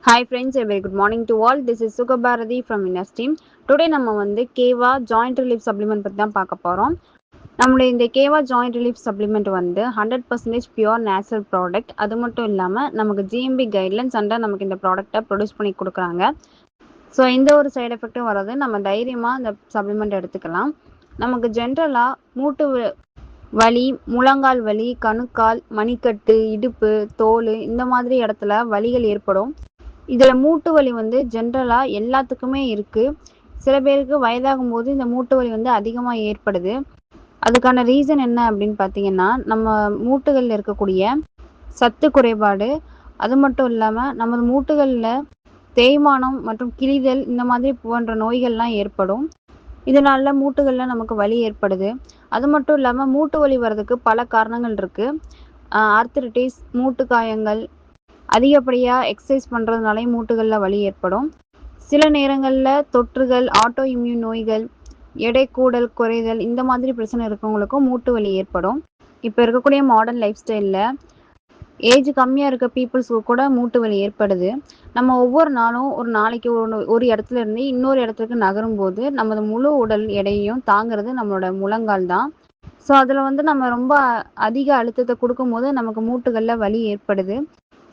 Hi friends, a very good morning to all. This is Sukhabharati from Winners team. Today நம்ம வந்து கேவா joint relief supplement பற்றி தான் பார்க்க போகிறோம். நம்மளுடைய இந்த கேவா ஜாயிண்ட் ரிலீஃப் சப்ளிமெண்ட் வந்து 100% பியூர் நேச்சுரல் ப்ராடக்ட். அது மட்டும் இல்லாமல் நமக்கு ஜிஎம்பி கைட்லைன்ஸ் அண்டர் நமக்கு இந்த ப்ராடக்டை ப்ரொடியூஸ் பண்ணி கொடுக்குறாங்க. ஸோ எந்த ஒரு சைடு எஃபெக்ட்டும் வராது. நம்ம தைரியமாக இந்த சப்ளிமெண்ட் எடுத்துக்கலாம். நமக்கு ஜென்ரலாக மூட்டு வலி, முழங்கால் வலி, கணுக்கால், மணிக்கட்டு, இடுப்பு, தோல் இந்த மாதிரி இடத்துல வலிகள் ஏற்படும். இதில் மூட்டு வலி வந்து ஜென்ரலாக எல்லாத்துக்குமே இருக்குது. சில பேருக்கு வயதாகும் போது இந்த மூட்டு வலி வந்து அதிகமாக ஏற்படுது. அதுக்கான ரீசன் என்ன அப்படின்னு பார்த்தீங்கன்னா, நம்ம மூட்டுகளில் இருக்கக்கூடிய சத்து குறைபாடு, அது மட்டும் இல்லாமல் நமது மூட்டுகளில் தேய்மானம் மற்றும் கிழிதல் இந்த மாதிரி போன்ற நோய்கள்லாம் ஏற்படும். இதனால மூட்டுகளில் நமக்கு வலி ஏற்படுது. அது மட்டும் இல்லாமல் மூட்டு வலி வர்றதுக்கு பல காரணங்கள் இருக்குது. ஆர்த்ரிட்டிஸ், மூட்டு காயங்கள், அதிகப்படியாக எக்ஸசைஸ் பண்ணுறதுனாலே மூட்டுகளில் வலி ஏற்படும். சில நேரங்களில் தொற்றுகள், ஆட்டோ இம்யூன் நோய்கள், எடை கூடல் குறைதல் இந்த மாதிரி பிரச்சனை இருக்கவங்களுக்கும் மூட்டு வலி ஏற்படும். இப்போ இருக்கக்கூடிய மாடர்ன் லைஃப் ஸ்டைலில் ஏஜ் கம்மியாக இருக்க பீப்புள்ஸுக்கு கூட மூட்டு வலி ஏற்படுது. நம்ம ஒவ்வொரு நாளும் ஒரு நாளைக்கு ஒரு இடத்துல இருந்து இன்னொரு இடத்துக்கு நகரும் போது நமது முழு உடல் எடையையும் தாங்கிறது நம்மளோட முழங்கால் தான். ஸோ அதில் வந்து நம்ம ரொம்ப அதிக அழுத்தத்தை கொடுக்கும்போது நமக்கு மூட்டுகளில் வலி ஏற்படுது.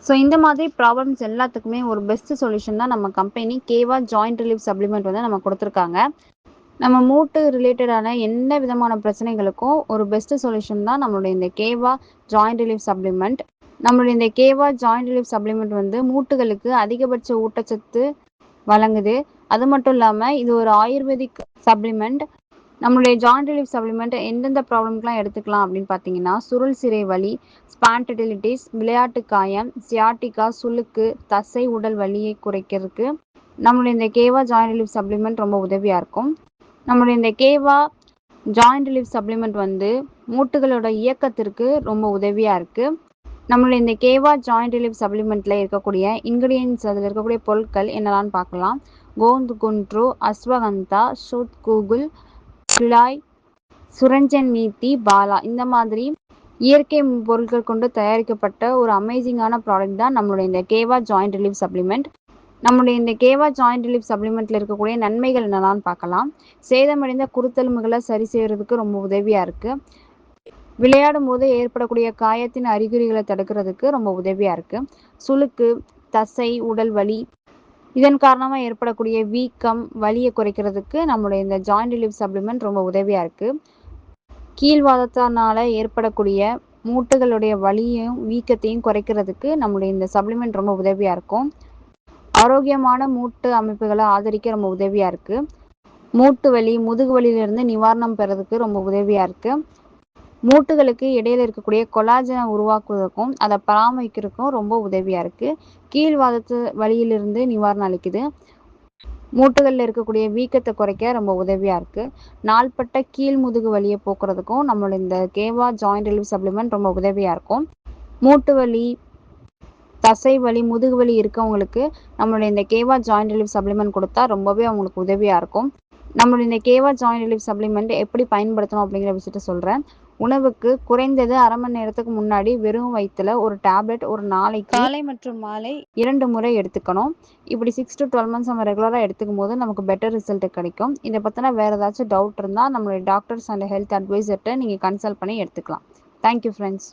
ஸோ இந்த மாதிரி ப்ராப்ளம்ஸ் எல்லாத்துக்குமே ஒரு பெஸ்ட் சொல்யூஷன் தான் நம்ம கம்பெனி கேவா ஜாயிண்ட் ரிலீஃப் சப்ளிமெண்ட் வந்து நம்ம கொடுத்துருக்காங்க. நம்ம மூட்டு ரிலேட்டடான எந்த விதமான பிரச்சனைகளுக்கும் ஒரு பெஸ்ட் சொல்யூஷன் தான் நம்மளுடைய இந்த கேவா ஜாயிண்ட் ரிலீஃப் சப்ளிமெண்ட். நம்மளுடைய இந்த கேவா ஜாயிண்ட் ரிலீஃப் சப்ளிமெண்ட் வந்து மூட்டுகளுக்கு அதிகபட்ச ஊட்டச்சத்து வழங்குது. அது மட்டும் இல்லாமல் இது ஒரு ஆயுர்வேதிக் சப்ளிமெண்ட். நம்மளுடைய ஜாயிண்ட் ரிலீஃப் சப்ளிமெண்ட் எந்தெந்த ப்ராப்ளம்க்குலாம் எடுத்துக்கலாம் அப்படின்னு பார்த்தீங்கன்னா, சுருள் சிரை வலி, ஸ்பான்டிடிலிட்டிஸ், விளையாட்டு காயம், சியாட்டிகா, சுளுக்கு, தசை உடல் வலியை குறைக்கிறதுக்கு நம்மளுடைய இந்த கேவா ஜாயிண்ட் ரிலீஃப் சப்ளிமெண்ட் ரொம்ப உதவியாக இருக்கும். நம்மளுடைய இந்த கேவா ஜாயிண்ட் ரிலீஃப் சப்ளிமெண்ட் வந்து மூட்டுகளோட இயக்கத்திற்கு ரொம்ப உதவியாக இருக்குது. நம்மளுடைய இந்த கேவா ஜாயிண்ட் ரிலீஃப் சப்ளிமெண்ட்டில் இருக்கக்கூடிய இன்க்ரீடியன்ஸ், அதில் இருக்கக்கூடிய பொருட்கள் என்னெல்லாம்னு பார்க்கலாம். கோந்து குண்ட்ரு, அஸ்வகந்தா, ஷூத் கூகுள், கிளாய், சுரஞ்சன் மீத்தி, பாலா இந்த மாதிரி இயற்கை பொருட்கள் கொண்டு தயாரிக்கப்பட்ட ஒரு அமேசிங்கான ப்ராடக்ட் தான் நம்மளுடைய இந்த கேவா ஜாயிண்ட் ரிலீஃப் சப்ளிமெண்ட். நம்மளுடைய இந்த கேவா ஜாயிண்ட் ரிலீஃப் சப்ளிமெண்ட்டில் இருக்கக்கூடிய நன்மைகள் என்னெல்லாம்னு பார்க்கலாம். சேதமடைந்த குருத்தெலும்புகளை சரி செய்கிறதுக்கு ரொம்ப உதவியாக இருக்குது. விளையாடும் போது ஏற்படக்கூடிய காயத்தின் அறிகுறிகளை தடுக்கிறதுக்கு ரொம்ப உதவியாக இருக்குது. சுளுக்கு, தசை உடல் வலி இதன் காரணமாக ஏற்படக்கூடிய வீக்கம், வலியை குறைக்கிறதுக்கு நம்மளுடைய இந்த ஜாயிண்ட் ரிலீஃப் சப்ளிமெண்ட் ரொம்ப உதவியாக இருக்குது. கீழ்வாதத்தினால ஏற்படக்கூடிய மூட்டுகளுடைய வலியையும் வீக்கத்தையும் குறைக்கிறதுக்கு நம்மளுடைய இந்த சப்ளிமெண்ட் ரொம்ப உதவியாக இருக்கும். ஆரோக்கியமான மூட்டு அமைப்புகளை ஆதரிக்க ரொம்ப உதவியாக இருக்குது. மூட்டு வலி, முதுகு வலியிலிருந்து நிவாரணம் பெறதுக்கு ரொம்ப உதவியாக இருக்குது. மூட்டுகளுக்கு இடையில இருக்கக்கூடிய கொலாஜனை உருவாக்குவதற்கும் அதை பராமரிக்கிறதுக்கும் ரொம்ப உதவியாக இருக்குது. கீழ்வாதத்து வலியிலிருந்து நிவாரணம் அளிக்குது. மூட்டுகளில் இருக்கக்கூடிய வீக்கத்தை குறைக்க ரொம்ப உதவியாக இருக்குது. நாள்பட்ட கீழ் முதுகு வலியை போக்குறதுக்கும் நம்மளோட இந்த கேவா ஜாயிண்ட் ரிலீஃப் சப்ளிமெண்ட் ரொம்ப உதவியாக இருக்கும். மூட்டு வலி, தசை வலி, முதுகு வலி இருக்கவங்களுக்கு நம்மளுடைய இந்த கேவா ஜாயிண்ட் ரிலீஃப் சப்ளிமெண்ட் கொடுத்தா ரொம்பவே அவங்களுக்கு உதவியாக இருக்கும். நம்மளுடைய இந்த கேவா ஜாயிண்ட் ரிலீஃப் சப்ளிமெண்ட் எப்படி பயன்படுத்தணும் அப்படிங்கிற விஷயத்த சொல்கிறேன். உணவுக்கு குறைந்தது 1/2 மணி நேரத்துக்கு முன்னாடி வெறும் வயிற்றுல ஒரு டேப்லெட் ஒரு நாளைக்கு காலை மற்றும் மாலை 2 முறை எடுத்துக்கணும். இப்படி 6 to 12 months நம்ம ரெகுலராக எடுத்துக்கும் போது நமக்கு பெட்டர் ரிசல்ட் கிடைக்கும். இதை பற்றின வேறு ஏதாச்சும் டவுட் இருந்தால் நம்மளுடைய டாக்டர்ஸ் அண்ட் ஹெல்த் அட்வைசர்கிட்ட நீங்கள் கன்சல்ட் பண்ணி எடுத்துக்கலாம். Thank you friends.